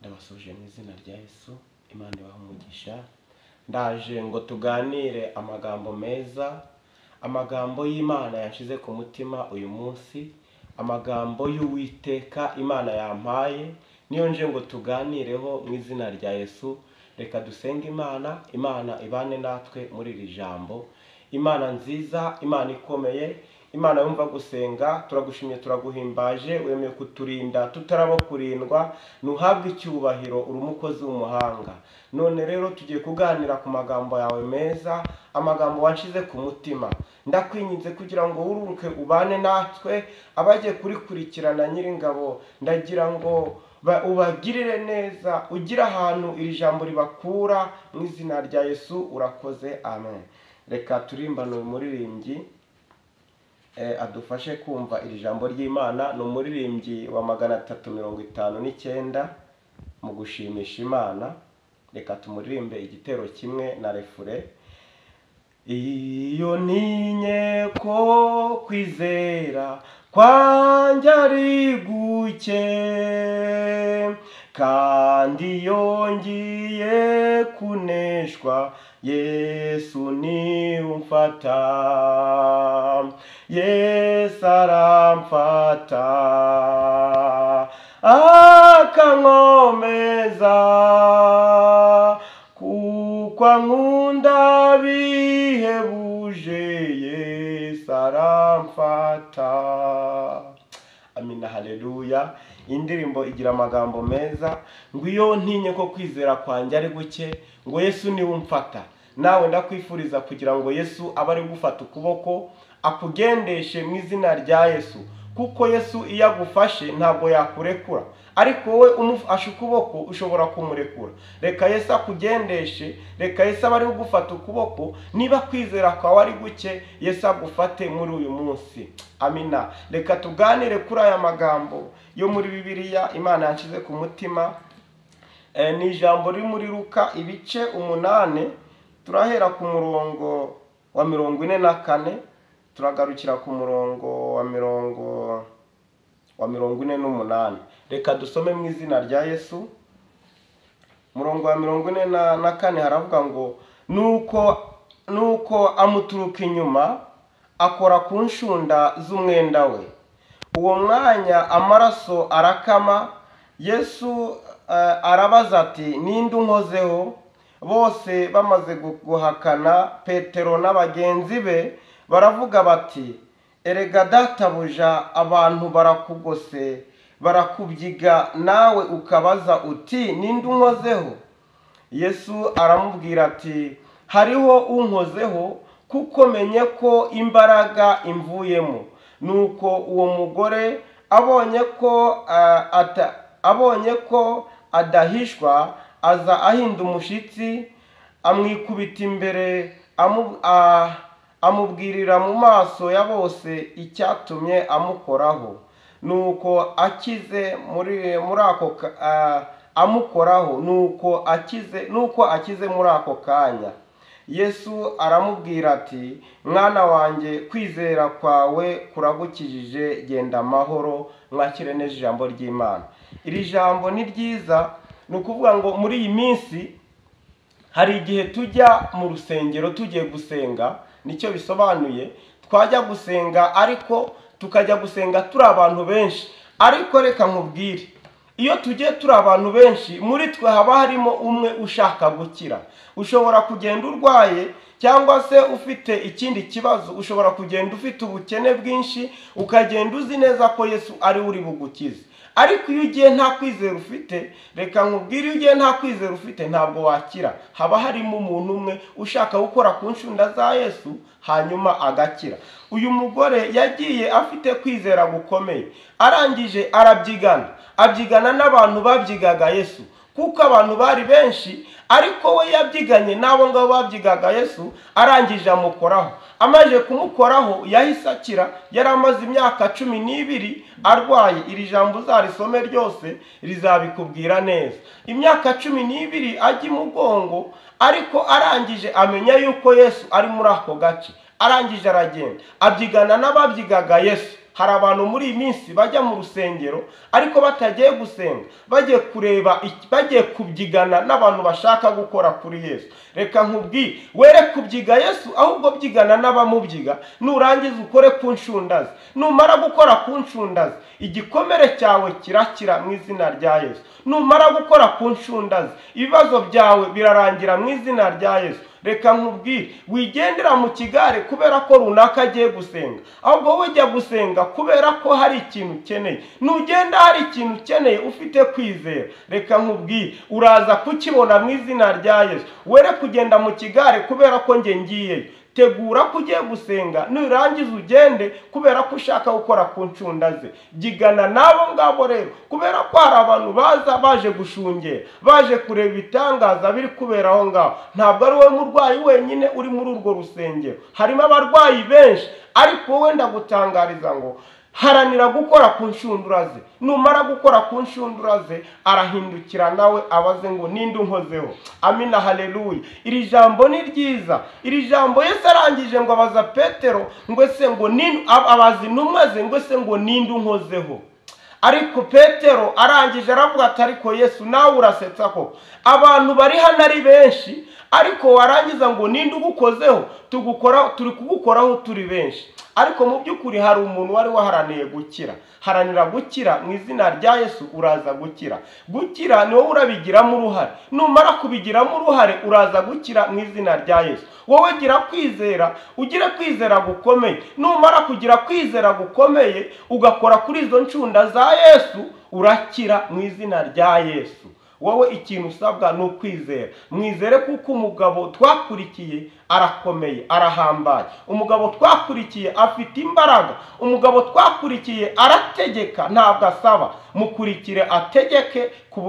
ndabasuje mu izina rya Yesu. Imana ibahe umugisha. Ndaje ngo tuganire amagambo meza, amagambo y'Imana yanshize ku mutima uyu munsi, amagambo y'Uwiteka Imana yampaye, niyo nje ngo tuganireho mu izina rya Yesu. Reka dusenge Imana ibane natwe muri iri jambo. Imana nziza, Imana ikomeye, Imana yumva gusenga, turagushimye turaguhimbaje, wemeye kuturinda tutarabo kurindwa, nuhabwe icyubahiro, uri umukozi w'umuhanga. None rero tugiye kuganira ku magambo yawe meza, amagambo wanshize ku mutima. Ndakwinginze kugira ngo ururuke ubane natwe, abagiye kurikurikirana Nyiringabo, ndagira ngo ubagirire neza, ugira ahantu iri jambo ribakura, mu izina rya Yesu urakoze, amen. Reka turimbane umuririmbyi adufashe kumva iri jambo ry'Imana. Ni umuririmbyi wa 359 mu gushimisha Imana. Reka tumuririmbe igitero kimwe na refure. Iyo ninye ko kwizera kwanjye ari guke, kandi yongiye kuneshwa Yesu ni umfata, Yesu aramfata akankomeza, kuko ankunda bihebuje, Yesu aramfata. Amina, haleluya. Indirimbo igira amagambo meza ngo iyo ntinye ko kwizera kwanjye ari guke, ngo Yesu ni umfata. Nawe ndakwifuriza kugira ngo Yesu abe ari gufata ukuboko akugendeshe mu izina rya Yesu, kuko Yesu iyo agufashe ntabwo yakurekura, ariko wowe umufashe ukuboko ushobora kumurekura. Reka Yesu akugendeshe, reka Yesu abe ari gufata ukuboko. Niba kwizera kwawe ari guke, Yesu agufate muri uyu munsi. Amina. Reka tuganire kuri aya magambo yo muri Bibiliya Imana yanshize ku mutima. Ni ijambo riri muri Luka ibice 8, turahera ku murongo wa 44, turagarukira ku murongo wa 48. Reka dusome mu izina rya Yesu. Murongo wa 44 haravuga ngo nuko amuturuka inyuma akora ku nshunda z'umwenda we. Uwo mwanya amaraso arakama. Yesu arabaza ati, ninde unkozeho? Bose bamaze guhakana, Petero n'abagenzi be baravuga bati, erega databuja, abantu barakugose barakubyiga, nawe ukabaza uti ninde unkozeho? Yesu aramubwira ati, hariho unkozeho, kuko menye ko imbaraga imvuyemo. Nuko uwo mugore abonye ko adahishwa, aza ahinda umushyitsi, amwikubita imbere, amubwirira mu maso ya bose icyatumye amukoraho. Nuko akize muri ako kanya, Yesu aramubwira ati, mwana wanjye, kwizera kwawe kuragukijije, genda amahoro. Mwakire neza ijambo ry'Imana. Iri jambo ni ryiza. Ni ukuvuga ngo muri iyi minsi hari igihe tujya mu rusengero tugiye gusenga, nicyo bisobanuye. Twajya gusenga ariko tukajya gusenga turi abantu benshi. Ariko reka nkubwire, iyo tugiye turi abantu benshi, muri twe haba harimo umwe ushaka gukira. Ushobora kugenda urwaye, cyangwa se ufite ikindi kibazo. Ushobora kugenda ufite ubukene bwinshi, ukagenda uzi neza ko Yesu ari uri bugukize. Ariko iyo ugiye nta kwizera ufite, reka nkubwire, iyo ugiye nta kwizera ufite ntabwo wakira. Haba harimo umuntu umwe ushaka gukora ku nshunda za Yesu, hanyuma agakira. Uyu mugore yagiye afite kwizera gukomeye, arangije abyigana n'abantu babyigaga Yesu, kuko abantu bari benshi. Ariko we yabyiganye n'abo ngabo babyigaga Yesu, arangije amukoraho. Amaze kumukoraho yahise akira. Yari amaze imyaka 12 arwaye. Iri jambo uzarisome ryose rizabikubwira neza. Imyaka 12 ajya imugongo, ariko arangije amenya yuko Yesu ari muri ako gace. Arangije aragenda abyigana n'ababyigaga Yesu. hari abantu muri iyi minsi bajya mu rusengero ariko batagiye gusenga, bagiye kureba, bagiye kubyigana n'abantu bashaka gukora kuri Yesu. Reka nkubwire, were kubyiga Yesu, ahubwo byigana n'abamubyiga, nurangiza ukore ku nshundazi. Numara gukora ku nshundazi, igikomere cyawe kirakira mu izina rya Yesu. Numara gukora ku nshundazi, ibibazo byawe birarangira mu izina rya Yesu. Reka nkubwire, wigendera mu kigare kubera ko runaka agiye gusenga, ahubwo ujya gusenga kubera ko hari ikintu ukeneye. Nugenda hari ikintu ukeneye ufite kwizera, reka nkubwire, uraza kukibona mu izina rya Yesu. Were kugenda mu kigare kubera ko ngiyeyo. Tegura ko ugiye gusenga, nurangiza ugende kubera ko ushaka gukora ku ncunda ze. Byigana nabo ngabo rero, kubera ko hari abantu baza baje gushungera, baje kureba ibitangaza biri kubera aho ngaho. Ntabwo ari wowe murwayi wenyine uri muri urwo rusengero, harimo abarwayi benshi, ariko wowe ndagutangariza ngo haranira gukora ku nshundura ze. Numara gukora ku nshundura ze, arahindukira nawe abaze ngo ninde unkozeho. Amina, haleluya. Iri jambo ni ryiza. Iri jambo Yesu arangije ngo abaza Petero ngo ese ngo ninde, abaza intumwa ze ngo ese ngo ninde unkozeho. Ariko Petero arangije aravuga ati ariko Yesu nawe urasetsa ko abantu bari hano ari benshi, ariko warangiza ngo ninde ugukozeho, turi kugukoraho turi benshi. Ariko mu by'ukuri hari umuntu wari waharaniye gukira. Haranira gukira mu izina rya Yesu, uraza gukira. Gukira ni wowe urabigiramo uruhare. Numara kubigiramo uruhare, uraza gukira mu izina rya Yesu. Wowe gira kwizera, ugire kwizera gukomeye. Numara kugira kwizera gukomeye, ugakora kuri izo ncunda za Yesu, urakira mu izina rya Yesu. Wowe ikintu usabwa ni ukwizera. Mwizere kuko umugabo twakurikiye arakomeye, arahambaye. Umugabo twakurikiye afite imbaraga. Umugabo twakurikiye arategeka, ntabwo asaba. Mukurikire ategeke ku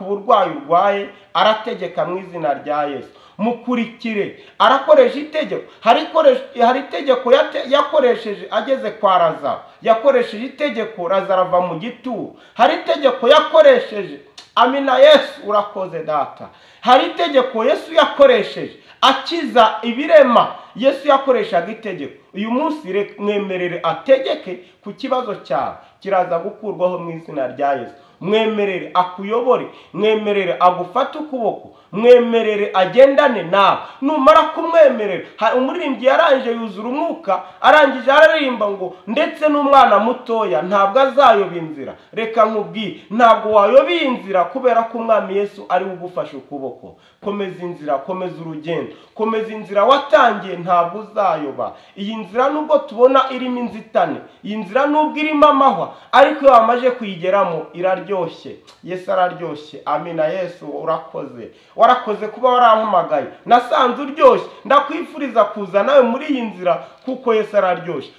burwayi urwaye, arategeka mu izina rya Yesu. Mukurikire, arakoresha itegeko. Hari itegeko yakoresheje ageze kwa Lazaro. Yakoresheje itegeko, Lazaro ava mu gituro. Hari itegeko yakoresheje. Amina, Yesu urakoze data. Hari itegeko Yesu yakoresheje akiza ibirema. Yesu yakoreshaga itegeko. Uyu munsi mwemerere ategeke ku kibazo cyawe, kiraza gukurwaho mu izina rya Yesu. Mwemerere akuyobore, mwemerere agufate ukuboko, mwemerere agendane nawe. Numara kumwemerera, umuririmbyi yarangije yuzura umwuka, arangije araririmba ngo ndetse n'umwana mutoya ntabwo azayoba inzira. Reka nkubwire, ntabwo wayoba inzira kubera ko umwami Yesu ari ugufasha ukuboko. Komeza inzira, komeza urugendo, komeza inzira watangiye, ntabwo uzayoba. Iyi nzira nubwo tubona irimo inzitane, iyi nzira nubwo irimo amahwa, ariko iyo wamaje kuyigeramo iraryoshye. Yesu araryoshye. Amina, Yesu urakoze. Warakoze kuba warampamagaye, nasanze uryoshye. Ndakwifuriza kuza nawe muri iyi nzira kuko Yesu araryoshye.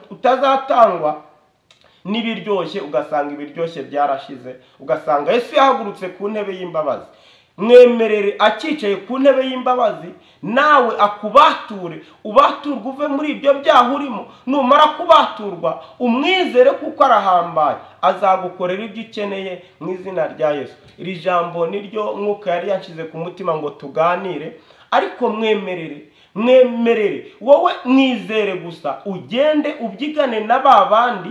Utazatangwa n'ibiryoshye ugasanga ibiryoshye byarashize, ugasanga Yesu yahagurutse ku ntebe y'imbabazi. Mwemerere akicaye ku ntebe y'imbabazi, nawe akubature, ubaturwe uve muri ibyo byaha urimo. Numara kubaturwa, umwizere kuko arahambaye, azagukorera ibyo ukeneye mu izina rya Yesu. Iri jambo niryo mwuka yari yanshize ku mutima ngo tuganire, ariko mwemerere wowe mwizere gusa, ugende ubyigane na babandi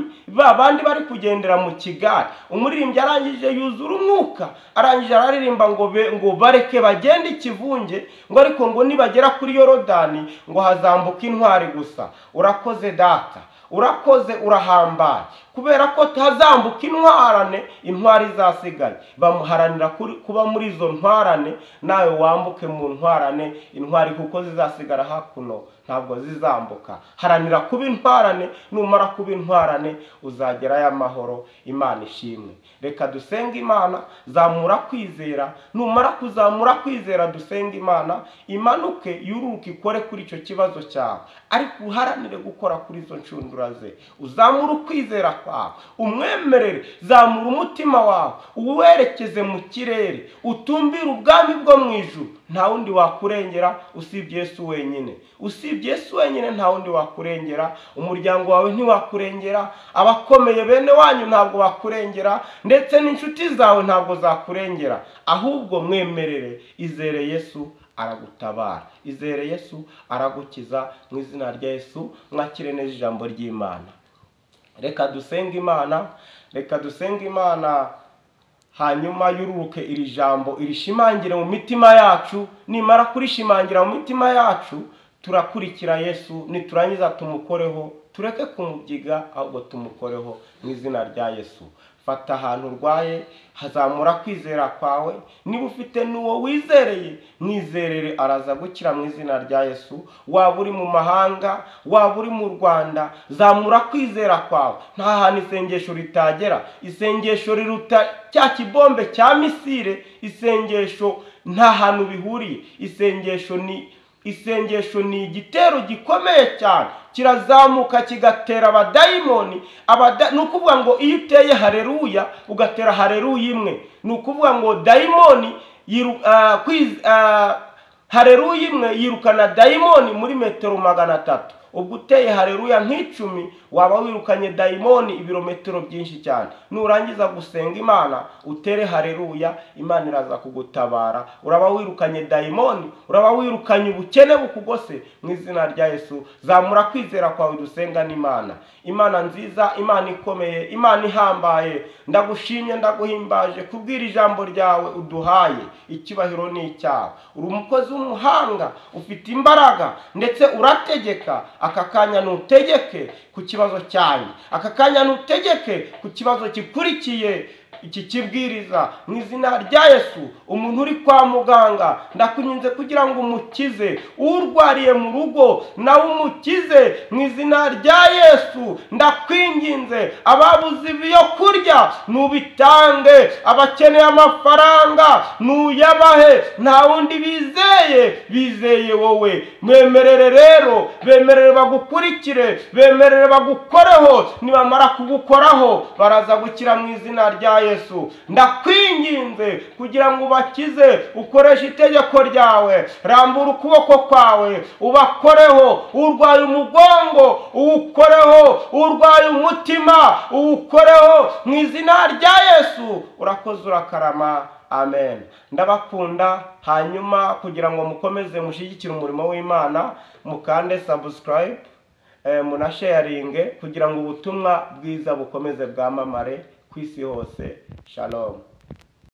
bari kugendera mu kigare. Umuririmbyi arangije yuzura umwuka, arangije araririmba ngo bareke bagende ikivunge, ngo ariko ngo nibagera kuri Yorodani ngo hazambuka intwari gusa. Urakoze data, urakoze, urahambaye, kubera ko hazambuka intwari zasigaye. Bamuharanira kuba muri izo ntwarane, nawe wambuke mu ntwarane. Intwari kuko zizasigara hakuno ntabwo zizambuka. Haranira kuba intwarane, numara kuba intwarane uzagerayo amahoro. Imana ishimwe. Reka dusenge Imana, zamura kwizera. Numara kuzamura kwizera, dusenge Imana imanuke yuruke ikore kuri icyo kibazo cyawe, ariko uharanire gukora kuri izo ncundura ze. Uzamura ukwizera kwawe, umwemerere, zamura umutima wawe, uwerekeze mu kirere, utumbire ubwami bwo mu ijuru. Nta wundi wakurengera usibye Yesu wenyine. Usibye Yesu wenyine nta wundi wakurengera. Umuryango wawe ntiwakurengera, abakomeye bene wanyu ntabwo bakurengera, ndetse n'inshuti zawe ntabwo zakurengera. Ahubwo mwemerere, izere Yesu aragutabara, izere Yesu aragukiza. Mu izina rya Yesu mwakire neza ijambo ry'Imana. reka dusenge Imana hanyuma yururuke iri jambo irishimangire mu mitima yacu. Nimara kurishimangira mu mitima yacu, turakurikira Yesu, niturangiza tumukoreho, tureke kumubyiga ahubwo tumukoreho mu izina rya Yesu. Fata ahantu urwaye, hazamura kwizera kwawe. Niba ufite n'uwo wizereye, mwizerere araza gukira mu izina rya Yesu. Waba uri mu mahanga, waba uri mu Rwanda, zamura kwizera kwawe. Nta hantu isengesho ritagera. Isengesho riruta cya kibombe cya misile. Isengesho nta hantu bihuriye. Isengesho ni igitero gikomeye cyane, kirazamuka kigatera abadayimoni. Nukuvuga ngo iyo uteye haleluya ugatera haleluya imwe, nukuvuga ngo dayimoni haleluya imwe yirukana dayimoni muri metero 300. Ubwo uteye haleluya nk'icumi waba wirukanye dayimoni ibirometero byinshi cyane. Nurangiza gusenga Imana utere haleluya, Imana iraza kugutabara. Uraba wirukanye dayimoni, uraba wirukanye ubukene bukugose mu izina rya Yesu. Zamura kwizera kwawe dusenga n'Imana. Imana nziza, Imana ikomeye, Imana ihambaye, ndagushimye ndaguhimbaje kubwira ijambo ryawe uduhaye. Ikibahiro ni icyawe. Uri umukozi w'umuhanga, ufite imbaraga ndetse urategeka. Aka kanya nutegeke ku kibazo cyanyu, aka kanya nutegeke ku kibazo gikurikiye iki kibwiriza mu izina rya Yesu. Umuntu uri kwa muganga ndakunyinze kugira ngo umukize, urwariye mu rugo nawe umukize mu izina rya Yesu. Ndakwinginze ababuze ibyo kurya nubitange, abakeneye amafaranga nuyabahe, nta wundi bizeye wowe. Mwemerere rero, bemerere bagukurikire, bemerere bagukoreho. Nibamara kugukoraho baraza gukira mu izina rya Yesu. Ndakwinginze kugira ngo ubakize, ukoreshe itegeko ryawe. Rambura ukuboko kwawe ubakoreho. Urwaye umugongo uwukoreho, urwaye umutima uwukoreho mu izina rya Yesu. Urakoze urakarama. Amen. Ndabakunda. Hanyuma kugira ngo mukomeze mushyigikire umurimo w'Imana, mukande subscribe, munasharinge kugira ngo ubutumwa bwiza bukomeze bwamamare ku isi hose. Shalom.